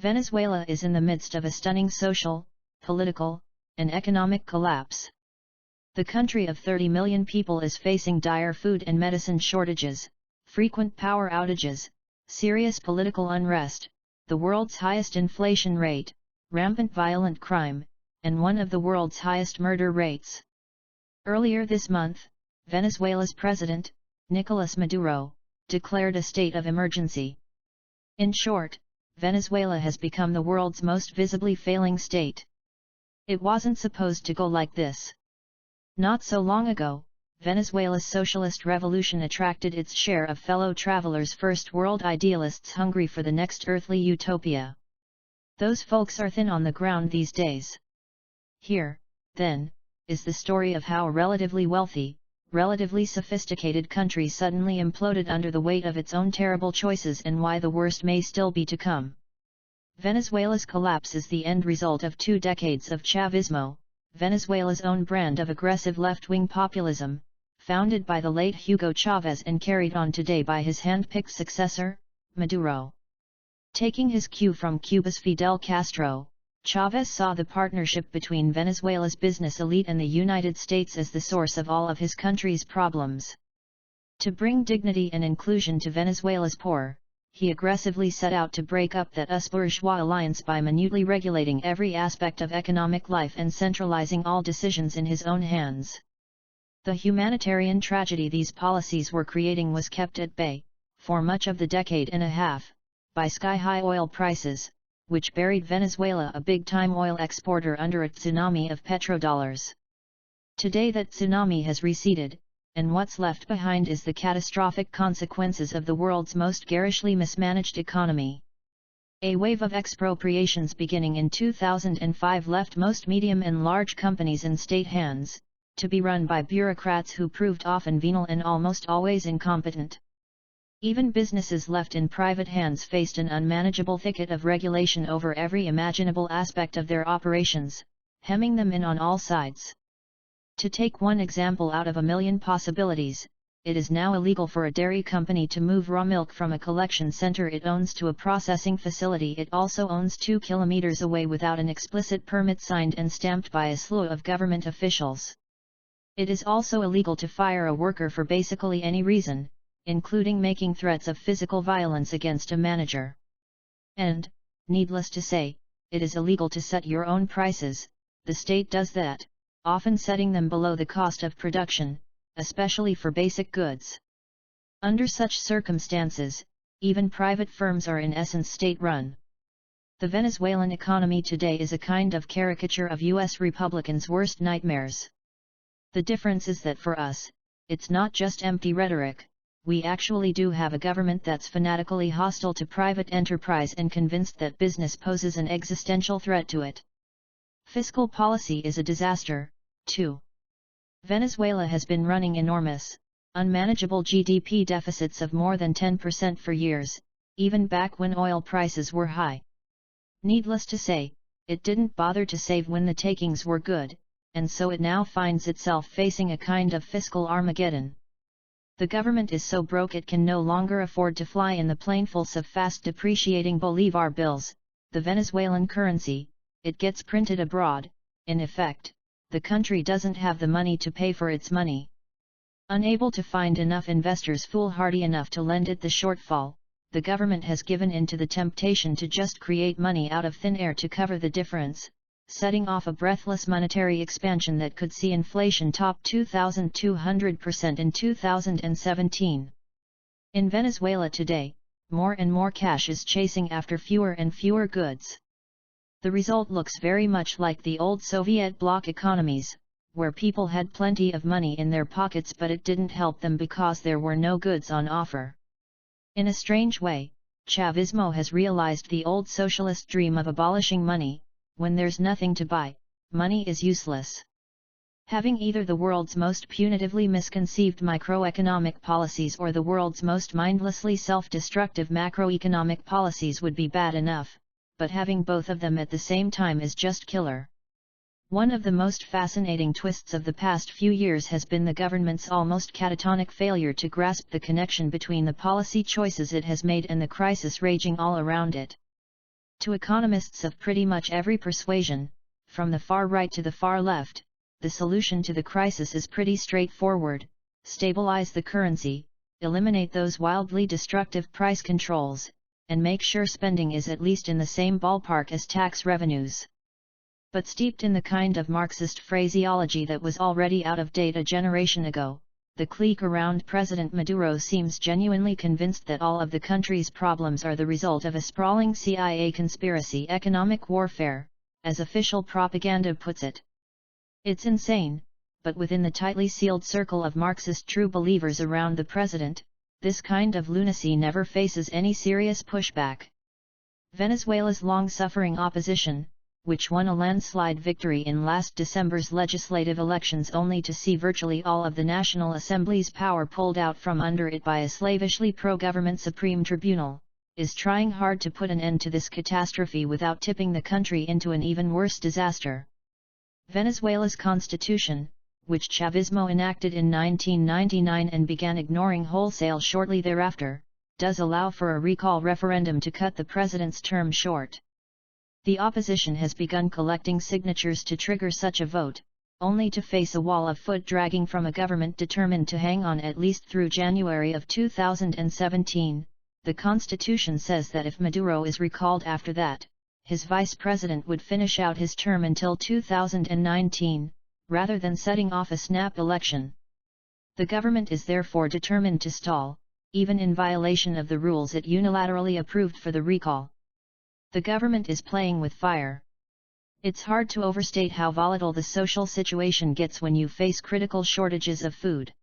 Venezuela is in the midst of a stunning social, political, and economic collapse. The country of 30 million people is facing dire food and medicine shortages, frequent power outages, serious political unrest, the world's highest inflation rate, rampant violent crime, and one of the world's highest murder rates. Earlier this month, Venezuela's president, Nicolas Maduro, declared a state of emergency. In short, Venezuela has become the world's most visibly failing state. It wasn't supposed to go like this. Not so long ago, Venezuela's socialist revolution attracted its share of fellow travelers, first world idealists hungry for the next earthly utopia. Those folks are thin on the ground these days. Here, then, is the story of how a relatively wealthy, relatively sophisticated country suddenly imploded under the weight of its own terrible choices and why the worst may still be to come. Venezuela's collapse is the end result of 2 decades of Chavismo, Venezuela's own brand of aggressive left-wing populism, founded by the late Hugo Chavez and carried on today by his hand-picked successor, Maduro. Taking his cue from Cuba's Fidel Castro, Chavez saw the partnership between Venezuela's business elite and the United States as the source of all of his country's problems. To bring dignity and inclusion to Venezuela's poor, he aggressively set out to break up that us-bourgeois alliance by minutely regulating every aspect of economic life and centralizing all decisions in his own hands. The humanitarian tragedy these policies were creating was kept at bay, for much of the decade and a half, by sky-high oil prices, which buried Venezuela, a big-time oil exporter, under a tsunami of petrodollars. Today that tsunami has receded, and what's left behind is the catastrophic consequences of the world's most garishly mismanaged economy. A wave of expropriations beginning in 2005 left most medium and large companies in state hands, to be run by bureaucrats who proved often venal and almost always incompetent. Even businesses left in private hands faced an unmanageable thicket of regulation over every imaginable aspect of their operations, hemming them in on all sides. To take one example out of a million possibilities, it is now illegal for a dairy company to move raw milk from a collection center it owns to a processing facility it also owns 2 kilometers away without an explicit permit signed and stamped by a slew of government officials. It is also illegal to fire a worker for basically any reason, including making threats of physical violence against a manager. And, needless to say, it is illegal to set your own prices. The state does that, often setting them below the cost of production, especially for basic goods. Under such circumstances, even private firms are in essence state-run. The Venezuelan economy today is a kind of caricature of U.S. Republicans' worst nightmares. The difference is that for us, it's not just empty rhetoric. We actually do have a government that's fanatically hostile to private enterprise and convinced that business poses an existential threat to it. Fiscal policy is a disaster, too. Venezuela has been running enormous, unmanageable GDP deficits of more than 10% for years, even back when oil prices were high. Needless to say, it didn't bother to save when the takings were good, and so it now finds itself facing a kind of fiscal Armageddon. The government is so broke it can no longer afford to fly in the planefuls of fast depreciating Bolivar bills, the Venezuelan currency. It gets printed abroad. In effect, the country doesn't have the money to pay for its money. Unable to find enough investors foolhardy enough to lend it the shortfall, the government has given in to the temptation to just create money out of thin air to cover the difference, setting off a breathless monetary expansion that could see inflation top 2,200% in 2017. In Venezuela today, more and more cash is chasing after fewer and fewer goods. The result looks very much like the old Soviet bloc economies, where people had plenty of money in their pockets but it didn't help them because there were no goods on offer. In a strange way, Chavismo has realized the old socialist dream of abolishing money. When there's nothing to buy, money is useless. Having either the world's most punitively misconceived microeconomic policies or the world's most mindlessly self-destructive macroeconomic policies would be bad enough, but having both of them at the same time is just killer. One of the most fascinating twists of the past few years has been the government's almost catatonic failure to grasp the connection between the policy choices it has made and the crisis raging all around it. To economists of pretty much every persuasion, from the far right to the far left, the solution to the crisis is pretty straightforward: stabilize the currency, eliminate those wildly destructive price controls, and make sure spending is at least in the same ballpark as tax revenues. But steeped in the kind of Marxist phraseology that was already out of date a generation ago, the clique around President Maduro seems genuinely convinced that all of the country's problems are the result of a sprawling CIA conspiracy, economic warfare, as official propaganda puts it. It's insane, but within the tightly sealed circle of Marxist true believers around the president, this kind of lunacy never faces any serious pushback. Venezuela's long-suffering opposition, which won a landslide victory in last December's legislative elections only to see virtually all of the National Assembly's power pulled out from under it by a slavishly pro-government Supreme Tribunal, is trying hard to put an end to this catastrophe without tipping the country into an even worse disaster. Venezuela's constitution, which Chavismo enacted in 1999 and began ignoring wholesale shortly thereafter, does allow for a recall referendum to cut the president's term short. The opposition has begun collecting signatures to trigger such a vote, only to face a wall of foot dragging from a government determined to hang on at least through January of 2017. The constitution says that if Maduro is recalled after that, his vice president would finish out his term until 2019, rather than setting off a snap election. The government is therefore determined to stall, even in violation of the rules it unilaterally approved for the recall. The government is playing with fire. It's hard to overstate how volatile the social situation gets when you face critical shortages of food.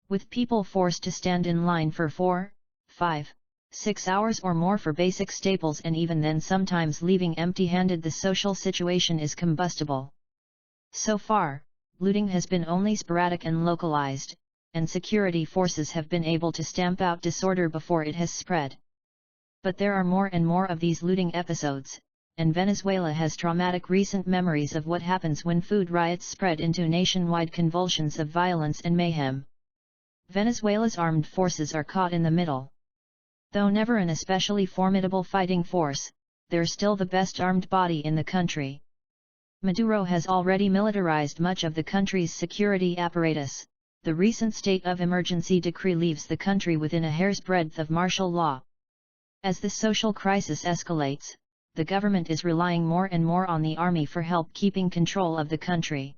With people forced to stand in line for 4, 5, 6 hours or more for basic staples and even then sometimes leaving empty-handed, the social situation is combustible. So far, looting has been only sporadic and localized, and security forces have been able to stamp out disorder before it has spread. But there are more and more of these looting episodes, and Venezuela has traumatic recent memories of what happens when food riots spread into nationwide convulsions of violence and mayhem. Venezuela's armed forces are caught in the middle. Though never an especially formidable fighting force, they're still the best armed body in the country. Maduro has already militarized much of the country's security apparatus. The recent state of emergency decree leaves the country within a hair's breadth of martial law. As the social crisis escalates, the government is relying more and more on the army for help keeping control of the country.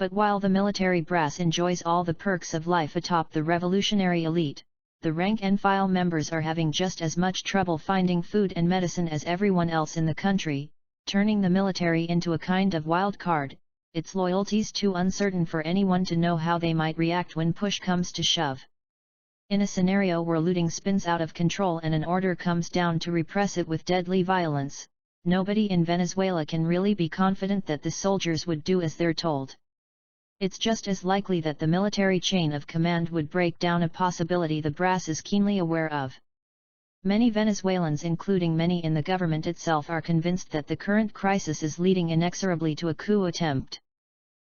But while the military brass enjoys all the perks of life atop the revolutionary elite, the rank-and-file members are having just as much trouble finding food and medicine as everyone else in the country, turning the military into a kind of wild card, its loyalties too uncertain for anyone to know how they might react when push comes to shove. In a scenario where looting spins out of control and an order comes down to repress it with deadly violence, nobody in Venezuela can really be confident that the soldiers would do as they're told. It's just as likely that the military chain of command would break down, a possibility the brass is keenly aware of. Many Venezuelans, including many in the government itself, are convinced that the current crisis is leading inexorably to a coup attempt.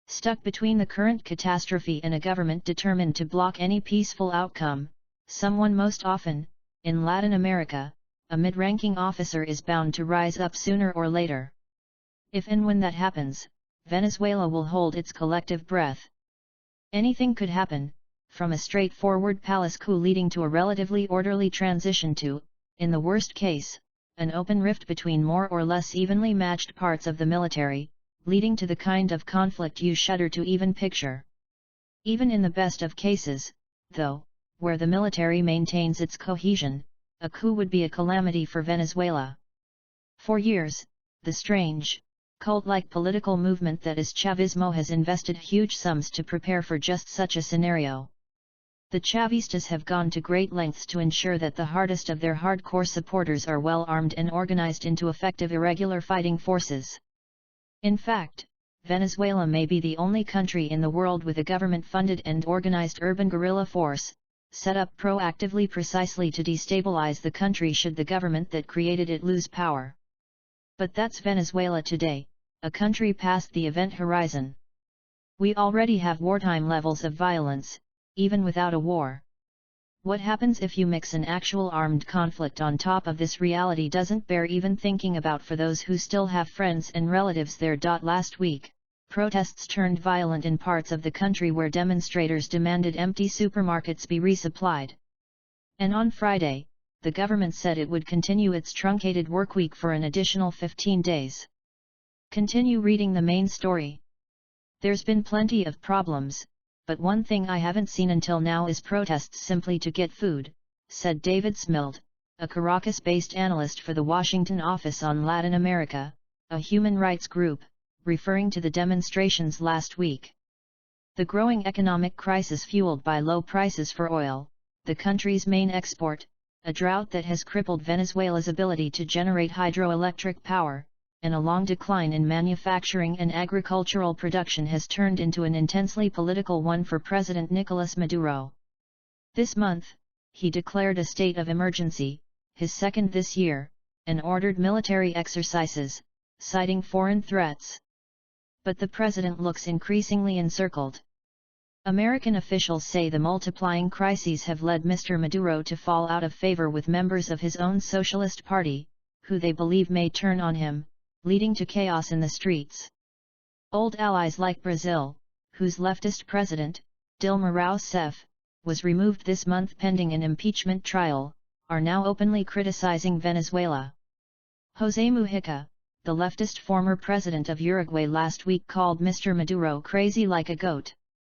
Stuck between the current catastrophe and a government determined to block any peaceful outcome, someone, most often, in Latin America, a mid-ranking officer, is bound to rise up sooner or later. If and when that happens, Venezuela will hold its collective breath. Anything could happen, from a straightforward palace coup leading to a relatively orderly transition to, in the worst case, an open rift between more or less evenly matched parts of the military, leading to the kind of conflict you shudder to even picture. Even in the best of cases, though, where the military maintains its cohesion, a coup would be a calamity for Venezuela. For years, the strange, cult-like political movement that is Chavismo has invested huge sums to prepare for just such a scenario. The Chavistas have gone to great lengths to ensure that the hardest of their hardcore supporters are well armed and organized into effective irregular fighting forces. In fact, Venezuela may be the only country in the world with a government-funded and organized urban guerrilla force, set up proactively precisely to destabilize the country should the government that created it lose power. But that's Venezuela today, a country past the event horizon. We already have wartime levels of violence, even without a war. What happens if you mix an actual armed conflict on top of this reality doesn't bear even thinking about for those who still have friends and relatives there. Last week, protests turned violent in parts of the country where demonstrators demanded empty supermarkets be resupplied. And on Friday, the government said it would continue its truncated workweek for an additional 15 days. Continue reading the main story. There's been plenty of problems, but one thing I haven't seen until now is protests simply to get food, said David Smild, a Caracas-based analyst for the Washington office on Latin America, a human rights group, referring to the demonstrations last week. The growing economic crisis fueled by low prices for oil, the country's main export, a drought that has crippled Venezuela's ability to generate hydroelectric power, and a long decline in manufacturing and agricultural production has turned into an intensely political one for President Nicolas Maduro. This month, he declared a state of emergency, his second this year, and ordered military exercises, citing foreign threats. But the president looks increasingly encircled. American officials say the multiplying crises have led Mr. Maduro to fall out of favor with members of his own Socialist Party, who they believe may turn on him, leading to chaos in the streets. Old allies like Brazil, whose leftist president, Dilma Rousseff, was removed this month pending an impeachment trial, are now openly criticizing Venezuela. José Mujica, the leftist former president of Uruguay, last week called Mr. Maduro crazy like a goat.